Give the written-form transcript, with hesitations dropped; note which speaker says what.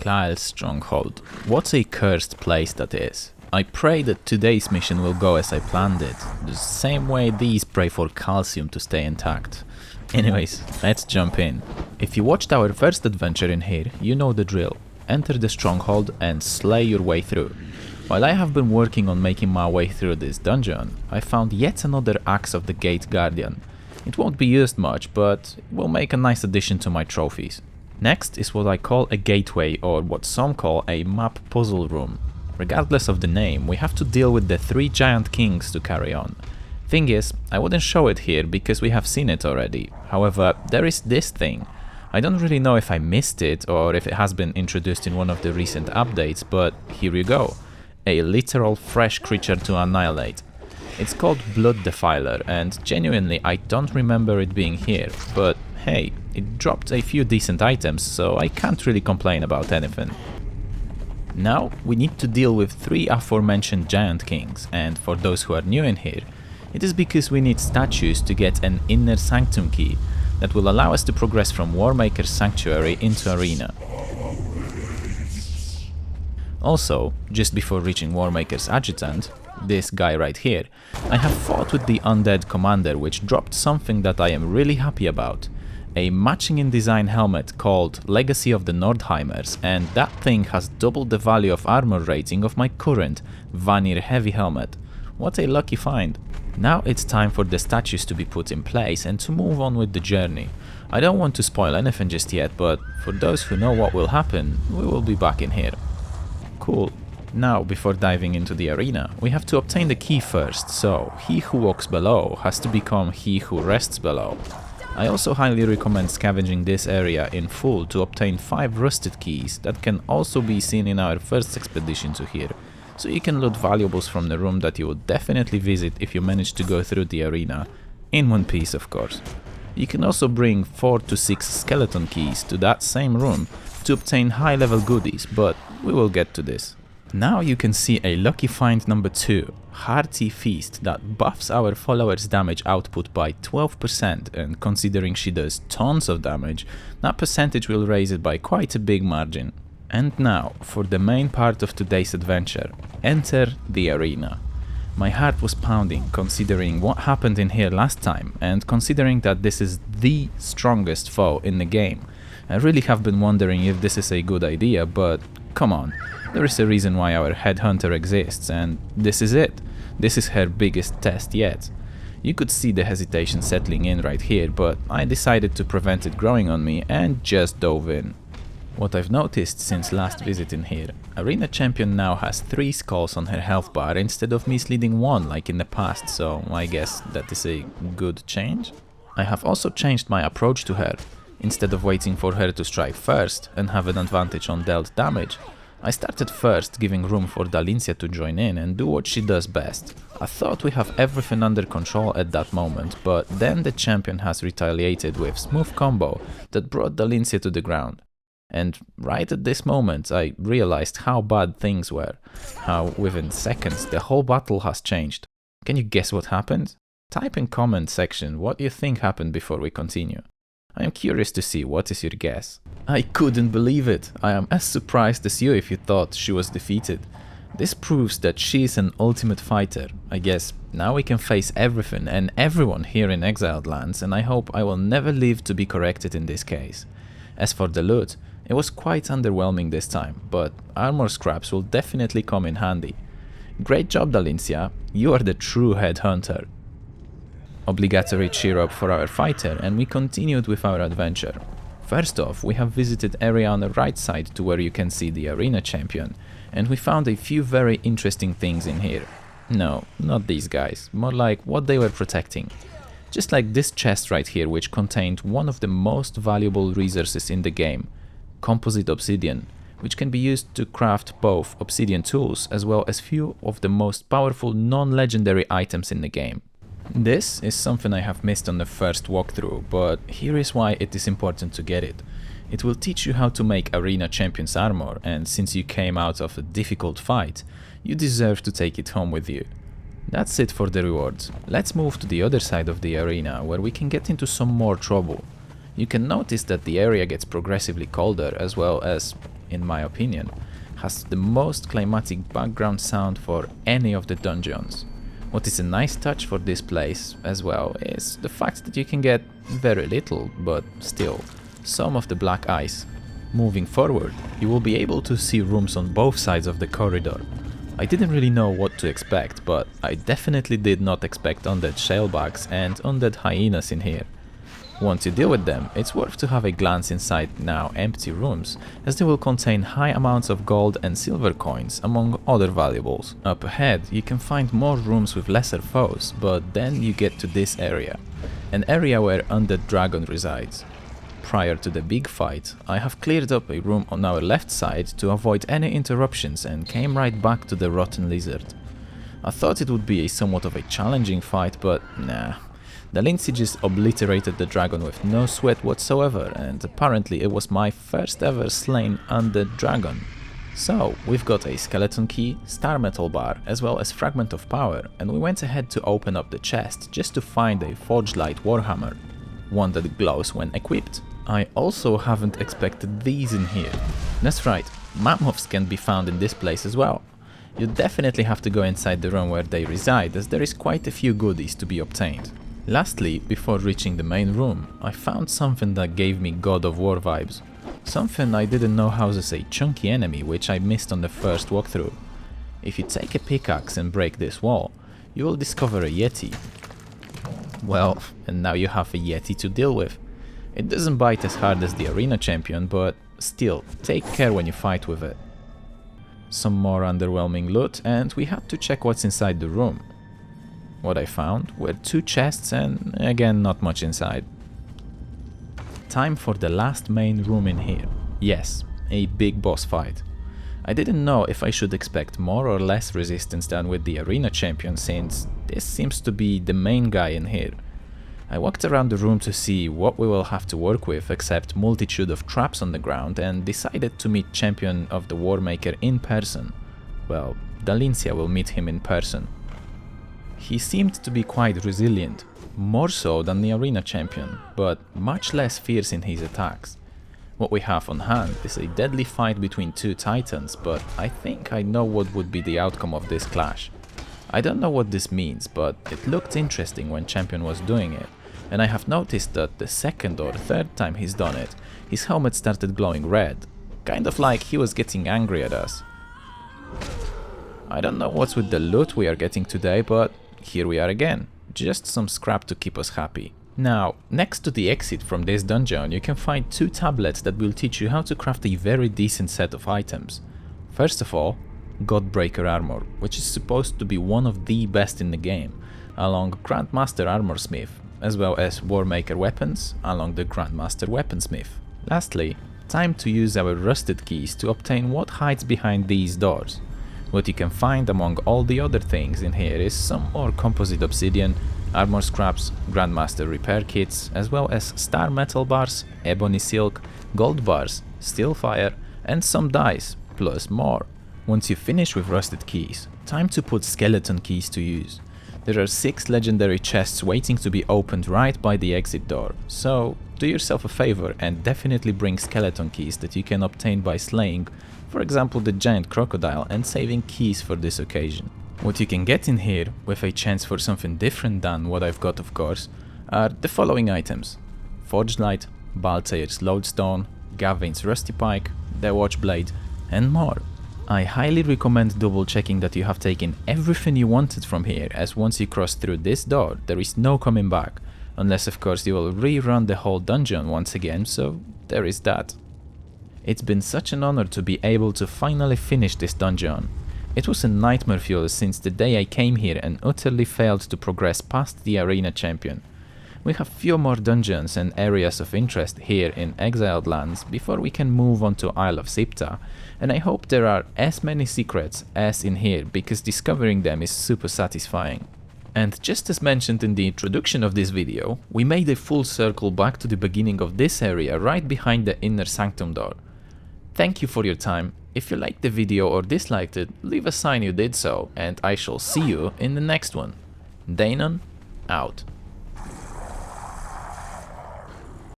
Speaker 1: Klael's Stronghold. What a cursed place that is. I pray that today's mission will go as I planned it, the same way these pray for calcium to stay intact. Anyways, let's jump in. If you watched our first adventure in here, you know the drill. Enter the Stronghold and slay your way through. While I have been working on making my way through this dungeon, I found yet another Axe of the Gate Guardian. It won't be used much, but it will make a nice addition to my trophies. Next is what I call a gateway, or what some call a map puzzle room. Regardless of the name, we have to deal with the 3 giant kings to carry on. Thing is, I wouldn't show it here because we have seen it already. However, there is this thing. I don't really know if I missed it or if it has been introduced in one of the recent updates, but here you go. A literal fresh creature to annihilate. It's called Blood Defiler, and genuinely I don't remember it being here, but hey, it dropped a few decent items, so I can't really complain about anything. Now we need to deal with 3 aforementioned giant kings, and for those who are new in here, it is because we need statues to get an inner Sanctum key that will allow us to progress from Warmaker Sanctuary into Arena. Also, just before reaching Warmaker's Adjutant, this guy right here, I have fought with the Undead Commander, which dropped something that I am really happy about. A matching in design helmet called Legacy of the Nordheimers, and that thing has double the value of armor rating of my current Vanir heavy helmet. What a lucky find. Now it's time for the statues to be put in place and to move on with the journey. I don't want to spoil anything just yet, but for those who know what will happen, we will be back in here. Cool. Now, before diving into the arena, we have to obtain the key first, so he who walks below has to become he who rests below. I also highly recommend scavenging this area in full to obtain 5 rusted keys that can also be seen in our first expedition to here, so you can loot valuables from the room that you will definitely visit if you manage to go through the arena, in one piece of course. You can also bring 4 to 6 skeleton keys to that same room to obtain high level goodies, but we will get to this. Now you can see a lucky find number 2, Hearty Feast, that buffs our followers' damage output by 12%, and considering she does tons of damage, that percentage will raise it by quite a big margin. And now, for the main part of today's adventure, enter the arena. My heart was pounding considering what happened in here last time, and considering that this is the strongest foe in the game. I really have been wondering if this is a good idea, but come on. There is a reason why our headhunter exists, and this is it. This is her biggest test yet. You could see the hesitation settling in right here, but I decided to prevent it growing on me and just dove in. What I've noticed since last visit in here, Arena Champion now has 3 skulls on her health bar instead of misleading 1 like in the past, so I guess that is a good change. I have also changed my approach to her. Instead of waiting for her to strike first and have an advantage on dealt damage, I started first, giving room for Dalincia to join in and do what she does best. I thought we have everything under control at that moment, but then the champion has retaliated with smooth combo that brought Dalincia to the ground. And right at this moment I realized how bad things were, how within seconds the whole battle has changed. Can you guess what happened? Type in comment section what you think happened before we continue. I am curious to see what is your guess. I couldn't believe it. I am as surprised as you if you thought she was defeated. This proves that she is an ultimate fighter. I guess now we can face everything and everyone here in Exiled Lands, and I hope I will never live to be corrected in this case. As for the loot, it was quite underwhelming this time, but armor scraps will definitely come in handy. Great job, Dalincia, you are the true headhunter. Obligatory cheer up for our fighter, and we continued with our adventure. First off, we have visited area on the right side to where you can see the Arena Champion, and we found a few very interesting things in here. No, not these guys, more like what they were protecting. Just like this chest right here, which contained one of the most valuable resources in the game, composite obsidian, which can be used to craft both obsidian tools as well as few of the most powerful non-legendary items in the game. This is something I have missed on the first walkthrough, but here is why it is important to get it. It will teach you how to make Arena Champion's armor, and since you came out of a difficult fight, you deserve to take it home with you. That's it for the rewards. Let's move to the other side of the arena, where we can get into some more trouble. You can notice that the area gets progressively colder, as well as in my opinion, has the most climatic background sound for any of the dungeons. What is a nice touch for this place as well is the fact that you can get very little, but still, some of the black ice. Moving forward, you will be able to see rooms on both sides of the corridor. I didn't really know what to expect, but I definitely did not expect undead shellbacks and undead hyenas in here. Once you deal with them, it's worth to have a glance inside now empty rooms, as they will contain high amounts of gold and silver coins, among other valuables. Up ahead, you can find more rooms with lesser foes, but then you get to this area, an area where Undead Dragon resides. Prior to the big fight, I have cleared up a room on our left side to avoid any interruptions and came right back to the Rotten Lizard. I thought it would be somewhat of a challenging fight, but nah. The Lindsay just obliterated the dragon with no sweat whatsoever, and apparently it was my first ever slain Undead Dragon. So, we've got a skeleton key, star metal bar, as well as fragment of power, and we went ahead to open up the chest just to find a forged light warhammer, one that glows when equipped. I also haven't expected these in here. That's right, mammoths can be found in this place as well. You definitely have to go inside the room where they reside, as there is quite a few goodies to be obtained. Lastly, before reaching the main room, I found something that gave me God of War vibes. Something I didn't know houses a chunky enemy, which I missed on the first walkthrough. If you take a pickaxe and break this wall, you will discover a Yeti. Well, and now you have a Yeti to deal with. It doesn't bite as hard as the Arena Champion, but still, take care when you fight with it. Some more underwhelming loot, and we had to check what's inside the room. What I found were 2 chests and, again, not much inside. Time for the last main room in here. Yes, a big boss fight. I didn't know if I should expect more or less resistance than with the Arena Champion, since this seems to be the main guy in here. I walked around the room to see what we will have to work with, except multitude of traps on the ground, and decided to meet Champion of the Warmaker in person. Well, Dalincia will meet him in person. He seemed to be quite resilient, more so than the Arena Champion, but much less fierce in his attacks. What we have on hand is a deadly fight between 2 titans, but I think I know what would be the outcome of this clash. I don't know what this means, but it looked interesting when Champion was doing it, and I have noticed that the second or third time he's done it, his helmet started glowing red, kind of like he was getting angry at us. I don't know what's with the loot we are getting today, but here we are again, just some scrap to keep us happy. Now, next to the exit from this dungeon, you can find 2 tablets that will teach you how to craft a very decent set of items. First of all, Godbreaker armor, which is supposed to be one of the best in the game, along Grandmaster Armorsmith, as well as Warmaker weapons, along the Grandmaster Weaponsmith. Lastly, time to use our rusted keys to obtain what hides behind these doors. What you can find among all the other things in here is some more composite obsidian, armor scraps, Grandmaster repair kits, as well as star metal bars, ebony silk, gold bars, steel fire, and some dice, plus more. Once you finish with rusted keys, time to put skeleton keys to use. There are 6 legendary chests waiting to be opened right by the exit door, so do yourself a favor and definitely bring skeleton keys that you can obtain by slaying, for example, the giant crocodile, and saving keys for this occasion. What you can get in here, with a chance for something different than what I've got of course, are the following items: Forged Light, Baltzeir's Lodestone, Gawain's Rusty Pike, the Watchblade, and more. I highly recommend double checking that you have taken everything you wanted from here, as once you cross through this door there is no coming back, unless of course you will rerun the whole dungeon once again, so there is that. It's been such an honor to be able to finally finish this dungeon. It was a nightmare fuel since the day I came here and utterly failed to progress past the Arena Champion. We have few more dungeons and areas of interest here in Exiled Lands before we can move on to Isle of Sipta, and I hope there are as many secrets as in here, because discovering them is super satisfying. And just as mentioned in the introduction of this video, we made a full circle back to the beginning of this area right behind the inner Sanctum door. Thank you for your time. If you liked the video or disliked it, leave a sign you did so, and I shall see you in the next one. Danon, out.